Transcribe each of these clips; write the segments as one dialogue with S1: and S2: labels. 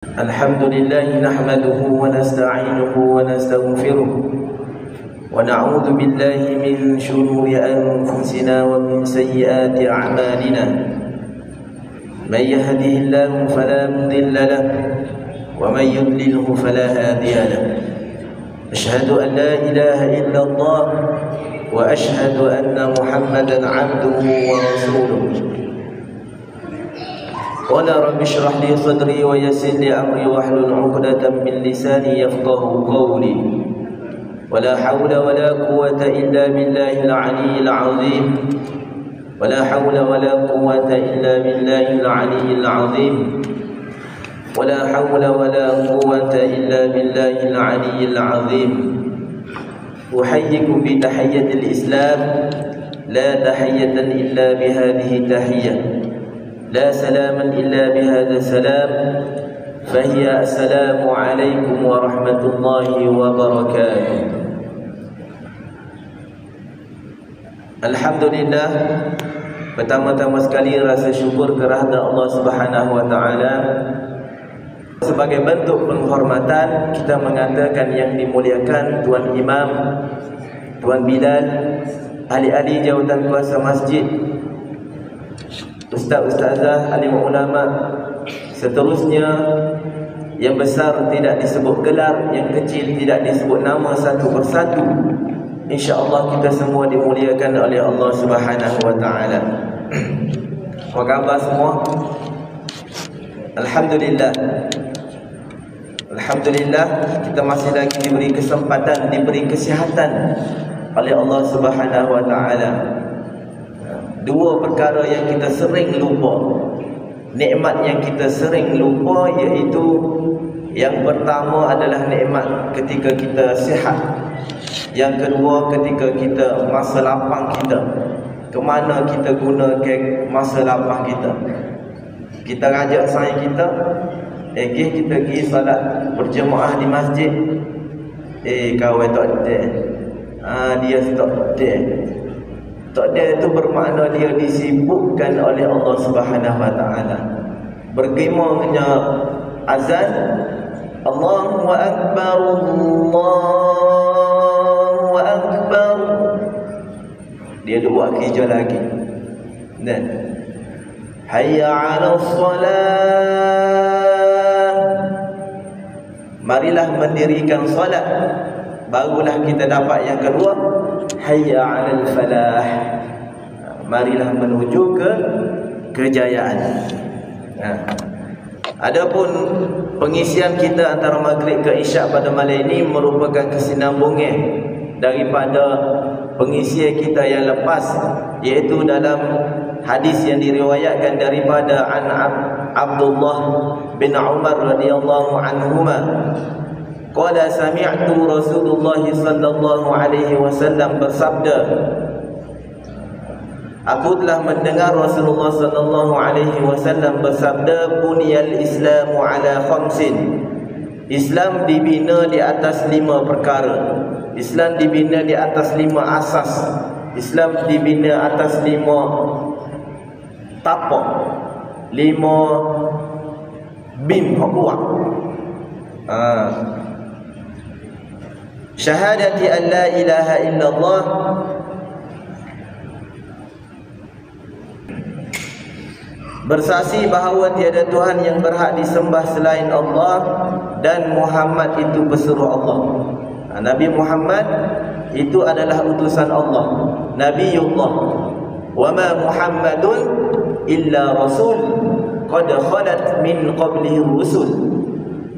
S1: الحمد لله نحمده ونستعينه ونستغفره ونعوذ بالله من شرور أنفسنا ومن سيئات أعمالنا. من يهده الله فلا مضل له ومن يضلله فلا هادي له. أشهد أن لا إله إلا الله وأشهد أن محمدا عبده ورسوله. قال رب اشرح لي صدري ويسر لي أمري واحلل عقدة من لساني يفقه قولي. ولا حول ولا قوة إلا بالله العلي العظيم. ولا حول ولا قوة إلا بالله العلي العظيم. ولا حول ولا قوة إلا بالله العلي العظيم. أحييكم بتحية الإسلام، لا تحية إلا بهذه التحية، لا سلاما إلا بهذا السلام، فهي السلام عليكم ورحمة الله وبركاته. Alhamdulillah, pertama-tama sekali rasa syukur kerana Allah Subhanahu wa taala. Sebagai bentuk penghormatan, kita mengatakan yang dimuliakan Tuan Imam, Tuan Bilal, ahli-ahli jawatan kuasa masjid, ustaz-ustazah, alim ulama, seterusnya yang besar tidak disebut gelar, yang kecil tidak disebut nama satu persatu. InsyaAllah kita semua dimuliakan oleh Allah Subhanahu wa ta'ala. Apa khabar semua? Alhamdulillah. Alhamdulillah, kita masih lagi diberi kesempatan, diberi kesihatan oleh Allah Subhanahu wa ta'ala. Dua perkara yang kita sering lupa, nikmat yang kita sering lupa, iaitu yang pertama adalah nikmat ketika kita sihat. Yang kedua, ketika kita masa lapang kita, ke mana kita gunakan masa lapang kita. Kita rajak saya kita, kita pergi salat berjemaah di masjid. Kawan tak ada, dia tak ada. Tak ada itu bermakna dia disibukkan oleh Allah Subhanahu wa taala. Bergimanya azan, Allahu akbar, Allahu akbar. Dia buat kerja lagi. Dan hayya 'alas salat. Marilah mendirikan salat. Barulah kita dapat yang kedua, hayya 'alal falah. Marilah menuju ke kejayaan. Adapun pengisian kita antara maghrib ke isyak pada malam ini merupakan kesinambungan daripada pengisian kita yang lepas, iaitu dalam hadis yang diriwayatkan daripada Abdullah bin Umar radhiyallahu anhuma. Qala sami'tu Rasulullah sallallahu alaihi wasallam bersabda, aku telah mendengar Rasulullah sallallahu alaihi wasallam bersabda, buniyal Islamu ala khamsin. Islam dibina di atas 5 perkara. Islam dibina di atas 5 asas. Islam dibina atas 5 tapak, 5 bim kuat. Syahadati an la ilaha illallah, bersaksi bahawa tiada Tuhan yang berhak disembah selain Allah, dan Muhammad itu pesuruh Allah. Nabi Muhammad itu adalah utusan Allah, Nabiullah. Wa ma Muhammadun illa rasul qad khalat min qablihi rusul.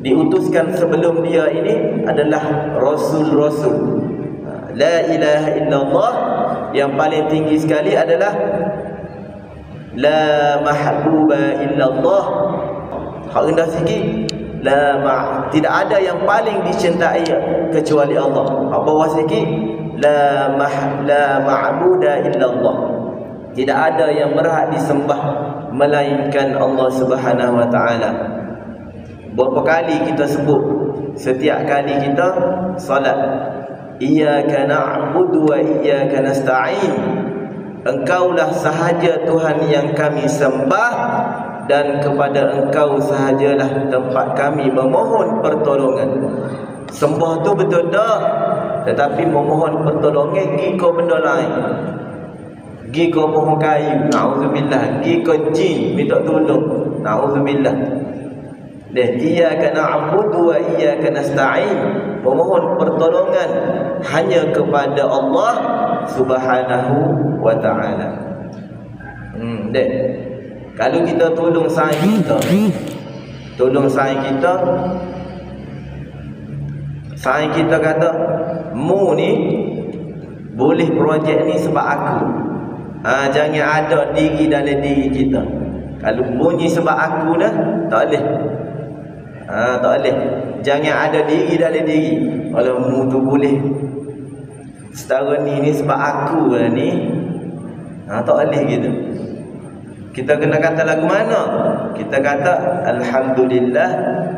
S1: Diutuskan sebelum dia ini adalah rasul-rasul. La ilaha illallah, yang paling tinggi sekali adalah la mahbuba illallah. Hak rendah sikit, tidak ada yang paling dicintai kecuali Allah. Hak bawah sikit, la ma'buda illallah. Tidak ada yang berhak disembah melainkan Allah Subhanahu wa taala. Berapa kali kita sebut setiap kali kita salat, iyyaka na'budu wa iyyaka nasta'in. Engkaulah sahaja Tuhan yang kami sembah, dan kepada Engkau sahajalah tempat kami memohon pertolongan. Sembah tu betul dah, tetapi memohon pertolongan pergi ke benda lain, pergi ke pohon kayu, na'udzubillah, pergi ke jin minta tolong, na'udzubillah. Iyyaka na'budu wa iyyaka nasta'in, memohon pertolongan hanya kepada Allah Subhanahu wa ta'ala. Kalau kita tolong saing kita, saing kita kata, mu ni boleh projek ni sebab aku. Jangan ada diri dalam diri kita. Kalau bunyi sebab aku dah, tak boleh. Tak boleh. Jangan ada diri dalam diri. Kalau mu tu boleh setara ni sebab aku lah ni, tak boleh gitu. Kita kena kata lagu mana? Kita kata alhamdulillah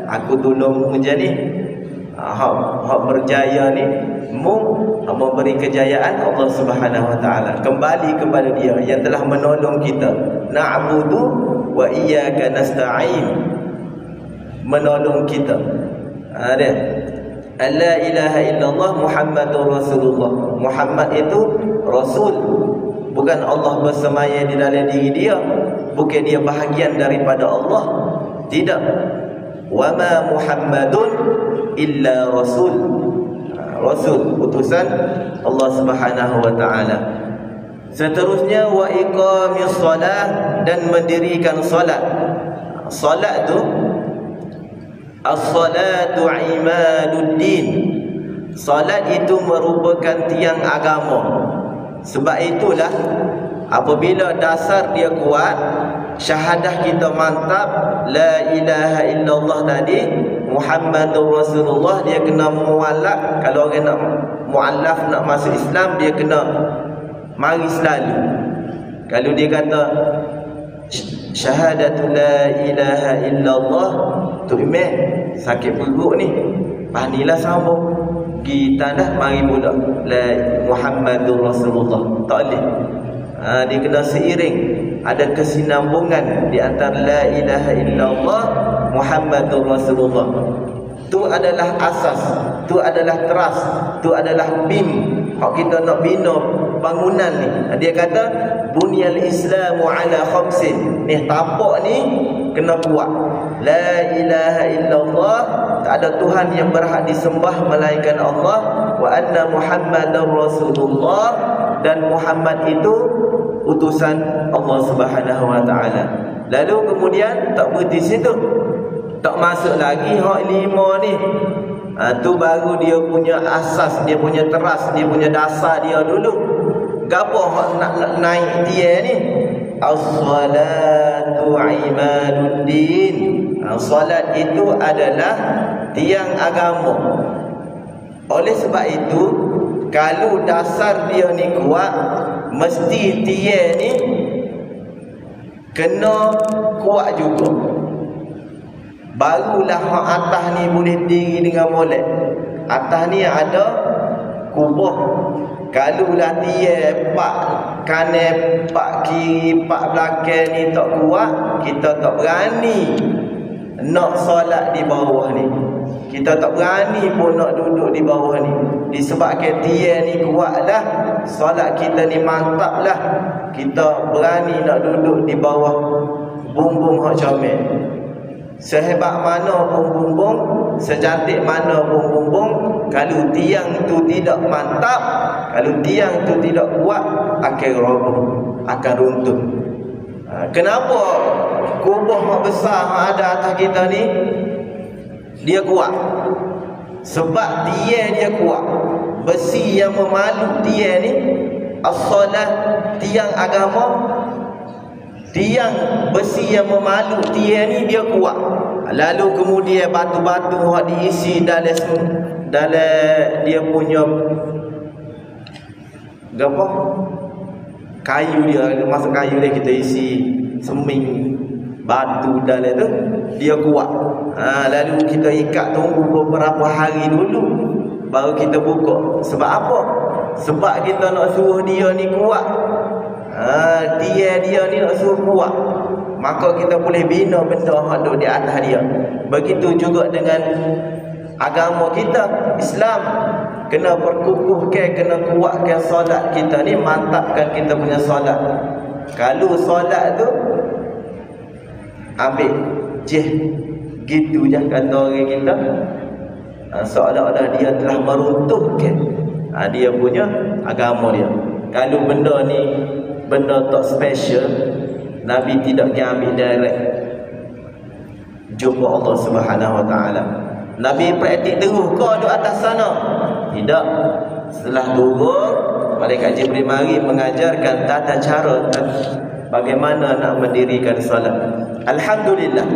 S1: aku tolong mu jadi hak berjaya ni, mu memberi kejayaan Allah Subhanahu wa taala. Kembali kepada Dia yang telah menolong kita. Na'budu wa iyyaka nasta'in, menolong kita. Ada la ilaha illallah Muhammadur Rasulullah. Muhammad itu Rasul, bukan Allah bersemaya di dalam diri dia, bukan dia bahagian daripada Allah. Tidak. Wa ma Muhammadun illa Rasul. Rasul, utusan Allah Subhanahu wa taala. Seterusnya wa iqamis solah, dan mendirikan solat. Solat tu, as-salatu imaduddin. Solat itu merupakan tiang agama. Sebab itulah apabila dasar dia kuat, syahadah kita mantap, la ilaha illallah tadi, Muhammadur Rasulullah, dia kena muallaf. Kalau orang nak muallaf, nak masuk Islam, dia kena mari selalu. Kalau dia kata syahadatu la ilaha illallah, tu imam sakit perut ni, panilah sambung, kita dah mari pula la Muhammadur Rasulullah. Tak boleh. Dia kena seiring, ada kesinambungan di antara la ilaha illallah Muhammadur Rasulullah. Tu adalah asas, tu adalah teras, tu adalah bim hak kita nak bina bangunan ni. Dia kata bunyal islamu ala khamsin. Ni tapak ni kena kuat. La ilaha illallah, tak ada Tuhan yang berhak disembah melainkan Allah, wa anna Muhammadar Rasulullah, dan Muhammad itu utusan Allah Subhanahu wa taala. Lalu kemudian tak berhenti situ, tak masuk lagi hak lima ni. Tu baru dia punya asas, dia punya teras, dia punya dasar dia dulu. Gapo hak nak naik dia ni? As-salatu imaduddin. Salat itu adalah tiang agama. Oleh sebab itu, kalau dasar dia ni kuat, mesti tiang ni kena kuat juga. Barulah hak atas ni boleh diri dengan molek. Atas ni ada kubah. Kalau lah tiang pak kanan, pak kiri, pak belakang ni tak kuat, kita tak berani nak solat di bawah ni. Kita tak berani pun nak duduk di bawah ni. Disebabkan tiang ni kuat lah, solat kita ni mantap lah, kita berani nak duduk di bawah bumbung hak comel. Sehebat mana pun bumbung, secantik mana pun bumbung, kalau tiang tu tidak mantap, kalau tiang tu tidak kuat, akan roboh, akan runtuh. Kenapa kubah yang besar yang ada atas kita ni dia kuat? Sebab tiang dia kuat. Besi yang memalu tiang ni, as-salah, tiang agama, tiang besi yang memalu tiang ni dia kuat. Lalu kemudian batu-batu yang diisi dalam dia punya apa? Kayu dia, masuk kayu dia kita isi seming batu dalam tu, dia kuat. Lalu kita ikat tunggu beberapa hari dulu baru kita buka. Sebab apa? Sebab kita nak suruh dia ni kuat. Dia ni nak suruh kuat. maka kita boleh bina benda yang ada di atas dia. Begitu juga dengan agama kita, Islam. Kena perkukuhkan, kena kuatkan solat kita ni, mantapkan kita punya solat. Kalau solat tu ambil gitu je kata orang kita, seolah-olah dia telah meruntuhkan dia punya agama dia. Kalau benda ni benda tak special, Nabi tidak ambil direct jumpa Allah Subhanahu Wa Taala. Nabi praktik terus kau di atas sana? Tidak. Setelah turun, malaikat Jibril mari mengajarkan tata cara bagaimana nak mendirikan solat. Alhamdulillah.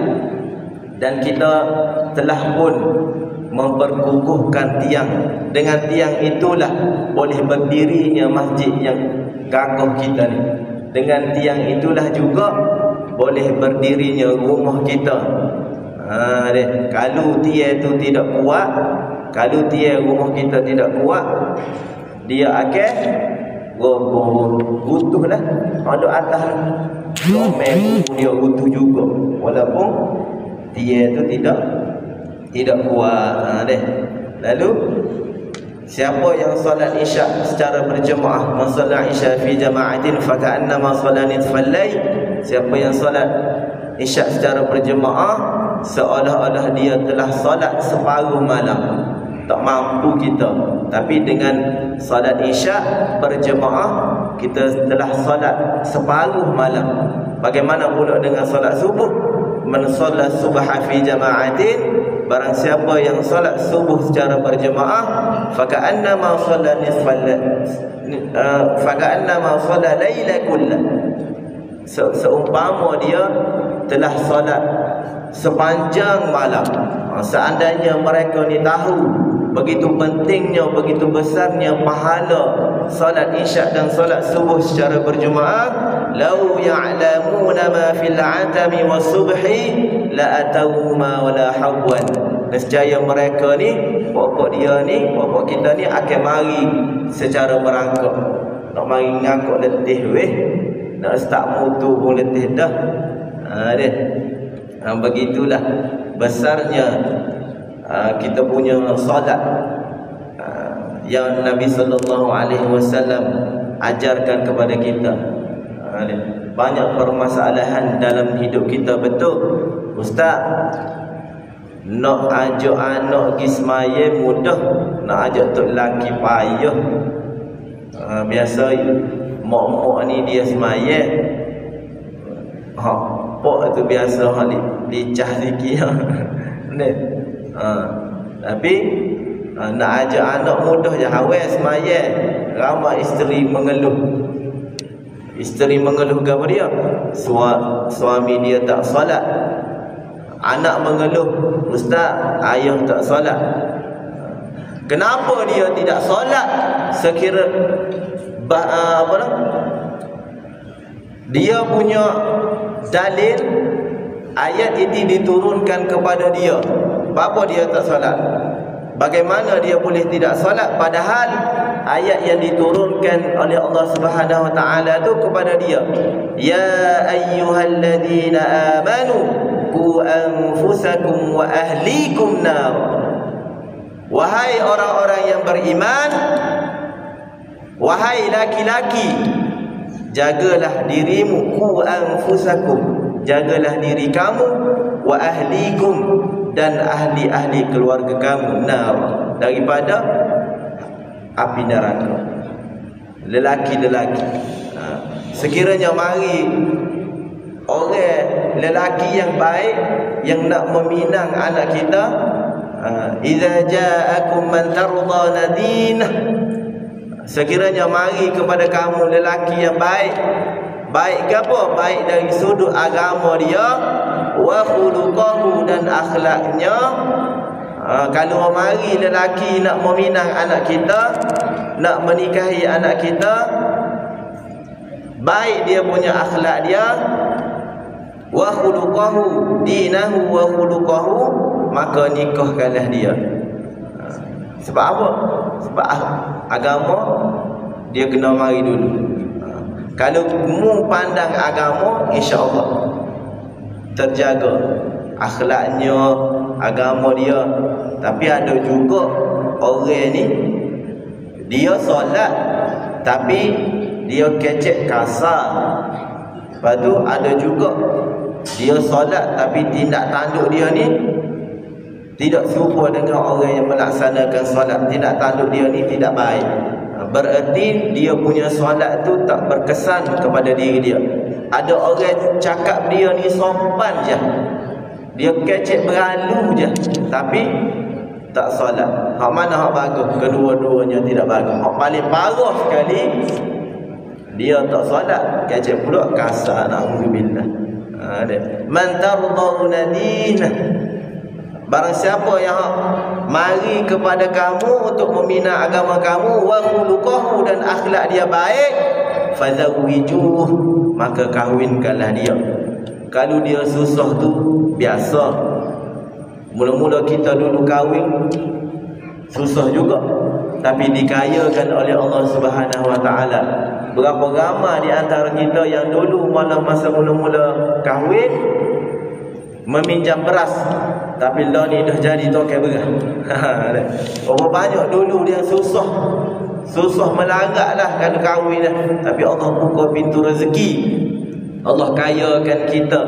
S1: Dan kita telah pun memperkukuhkan tiang. Dengan tiang itulah boleh berdirinya masjid yang gagah kita ni. Dengan tiang itulah juga boleh berdirinya rumah kita. Kalau tiang itu tidak kuat, kalau tiang rumah kita tidak kuat, dia akan runtuh lah. Ada atas domen dia runtuh juga, walaupun tiang itu tidak kuat. Lalu siapa yang solat isyak secara berjemaah, man solat isyak fi jama'atin fa ka'annama solat nisfal lail. Siapa yang solat isyak secara berjemaah, seolah-olah dia telah solat separuh malam. Tak mampu kita, tapi dengan solat isyak berjemaah kita telah solat separuh malam. Bagaimana pula dengan solat subuh? Man solat subha fi jama'atin, barang siapa yang solat subuh secara berjemaah, faka'annama solat nisfal faka'annama solat laila kullah. Seumpama dia telah solat sepanjang malam. Seandainya mereka ni tahu begitu pentingnya, begitu besarnya pahala solat isyak dan solat subuh secara berjemaah, lau ya'lamuna ma fil 'atami was-subhi la atawma wala hawwan. Nescaya mereka ni, pokok dia ni, pokok kita ni akan mari secara merangkak. Nak mari ngangkuk letih weh, nak start mutu pun letih dah. Begitulah besarnya kita punya solat yang Nabi sallallahu alaihi wasallam ajarkan kepada kita. Banyak permasalahan dalam hidup kita, betul ustaz. Nak ajak anak pergi semaya mudah, nak ajak tok lelaki payah. Biasa mak-mak ni dia semaya, pok tu biasa licah sikit. Tapi nak ajak anak mudah je, awal semaya. Ramai isteri mengeluh. Isteri mengeluh kepada dia, suami dia tak solat. Anak mengeluh, ustaz, ayah tak solat. Kenapa dia tidak solat? Sekira dia punya dalil ayat itu diturunkan kepada dia. Apa dia tak solat? Bagaimana dia boleh tidak solat padahal ayat yang diturunkan oleh Allah Subhanahu Wa Taala itu kepada dia, ya ayyuhalladzina amanu qu anfusakum wa ahlikum nar. Wahai orang-orang yang beriman, wahai laki-laki, jagalah dirimu, qu anfusakum, jagalah diri kamu, wa ahlikum, dan ahli-ahli keluarga kamu, nar, daripada api neraka. Lelaki-lelaki, sekiranya mari orang lelaki yang baik yang nak meminang anak kita, idza ja'akum man tardana dinah, sekiranya mari kepada kamu lelaki yang baik. Baik ke apa? Baik dari sudut agama dia, wa khuluquhu, dan akhlaknya. Kalau mari lelaki nak meminang anak kita, nak menikahi anak kita, baik dia punya akhlak dia, wa khuluquhu, dinahu wa khuluquhu, maka nikahkanlah dia. Sebab apa? Sebab agama dia kena mari dulu. Kalau mu pandang agama, insya-Allah terjaga akhlaknya, agama dia. Tapi ada juga orang ni dia solat tapi dia kecek kasar. Lepas tu ada juga dia solat tapi tindak tanduk dia ni tidak serupa dengan orang yang melaksanakan solat. Tindak tanduk dia ni tidak baik. Bererti dia punya solat tu tak berkesan kepada diri dia. Ada orang cakap dia ni sopan je, dia kecek beralu je, tapi tak solat. Hak mana hak bagus? Kedua-duanya tidak bagus. Hak paling parah sekali, dia tak solat, kecek pula kasar. Na'udzubillah. Man tardawna dinah, barang siapa yang mari kepada kamu untuk membina agama kamu, wa khuluquhu, dan akhlak dia baik, fazawwijuh, maka kahwinkanlah dia. Kalau dia susah tu biasa. Mula-mula kita dulu kahwin susah juga, tapi dikayakan oleh Allah Subhanahu Wa Taala. Berapa ramai di antara kita yang dulu masa mula-mula kahwin meminjam beras, tapi lah ni dah jadi tokai beras. Berapa banyak dulu dia susah melagak lah kalau kahwin lah. Tapi Allah buka pintu rezeki, Allah kayakan kita.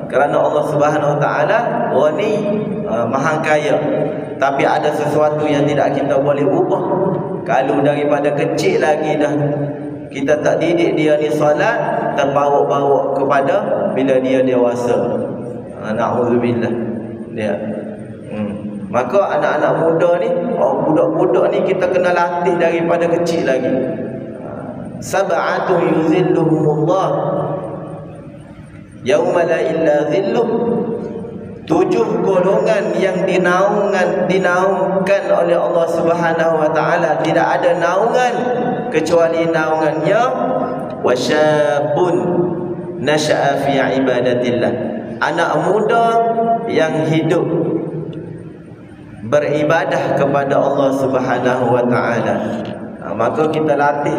S1: Kerana Allah Subhanahu Wa Taala Ghani, Maha Kaya. Tapi ada sesuatu yang tidak kita boleh ubah. Kalau daripada kecil lagi dah kita tak didik dia ni solat, terbawa-bawa kepada bila dia dewasa. Na'udzubillah. Dia. Maka anak-anak muda ni, budak-budak ni kita kena latih daripada kecil lagi. Sab'atu yuzilluhumullah yauma la illa zilluh. 7 golongan yang dinaungkan oleh Allah Subhanahu Wa Taala, tidak ada naungan kecuali naungannya. Wasyabun nasha'a fi ibadatillah, anak muda yang hidup beribadah kepada Allah Subhanahu Wa Taala. Maka kita latih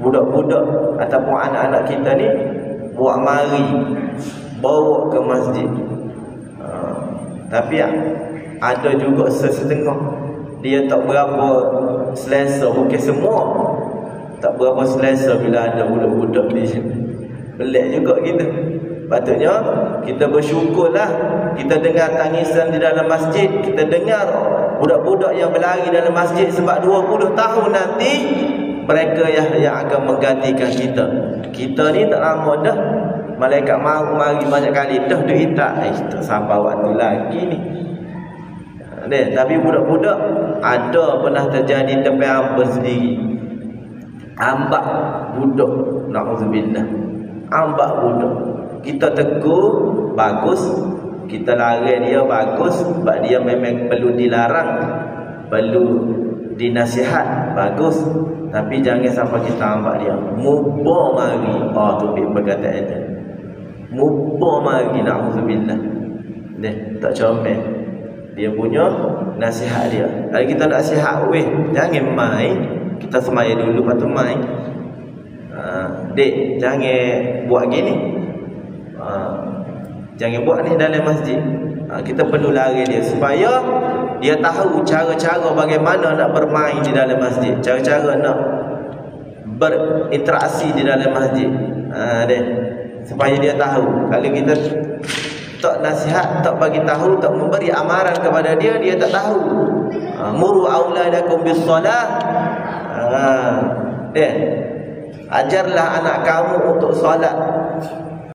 S1: budak-budak ataupun anak-anak kita ni buat mari, bawa ke masjid. Tapi ada juga setengah dia tak berapa selesa, bukan semua tak berapa selesa bila ada budak-budak di sini. Pelik juga kita. Patutnya kita bersyukurlah, kita dengar tangisan di dalam masjid, kita dengar budak-budak yang berlari dalam masjid, sebab 20 tahun nanti mereka yang akan menggantikan kita. Kita ni tak lama dah, malaikat mari banyak kali dah duit tak. Tak sampai waktu lagi ni. Tapi budak-budak ada pernah terjadi tepi hamba sendiri. Ambak budak, na'udzubillah. Ambak budak. Kita tegur bagus, kita larang dia bagus, sebab dia memang perlu dilarang, perlu dinasihat, bagus. Tapi jangan sampai kita ambak dia. Mubah mari. Tu perkataan itu. Mubah mari, na'udzubillah. Tak comel. Dia punya nasihat dia. Kalau kita nak nasihat, jangan main. Kita semaya dulu, lepas tu main. Dek, jangan buat gini. Jangan buat ni dalam masjid. Kita perlu lari dia supaya dia tahu cara-cara bagaimana nak bermain di dalam masjid, cara-cara nak berinteraksi di dalam masjid. Supaya dia tahu. Kalau kita tak nasihat, tak bagi tahu, tak memberi amaran kepada dia, dia tak tahu. Muru auladakum bis solah. Ajarlah anak kamu untuk solat.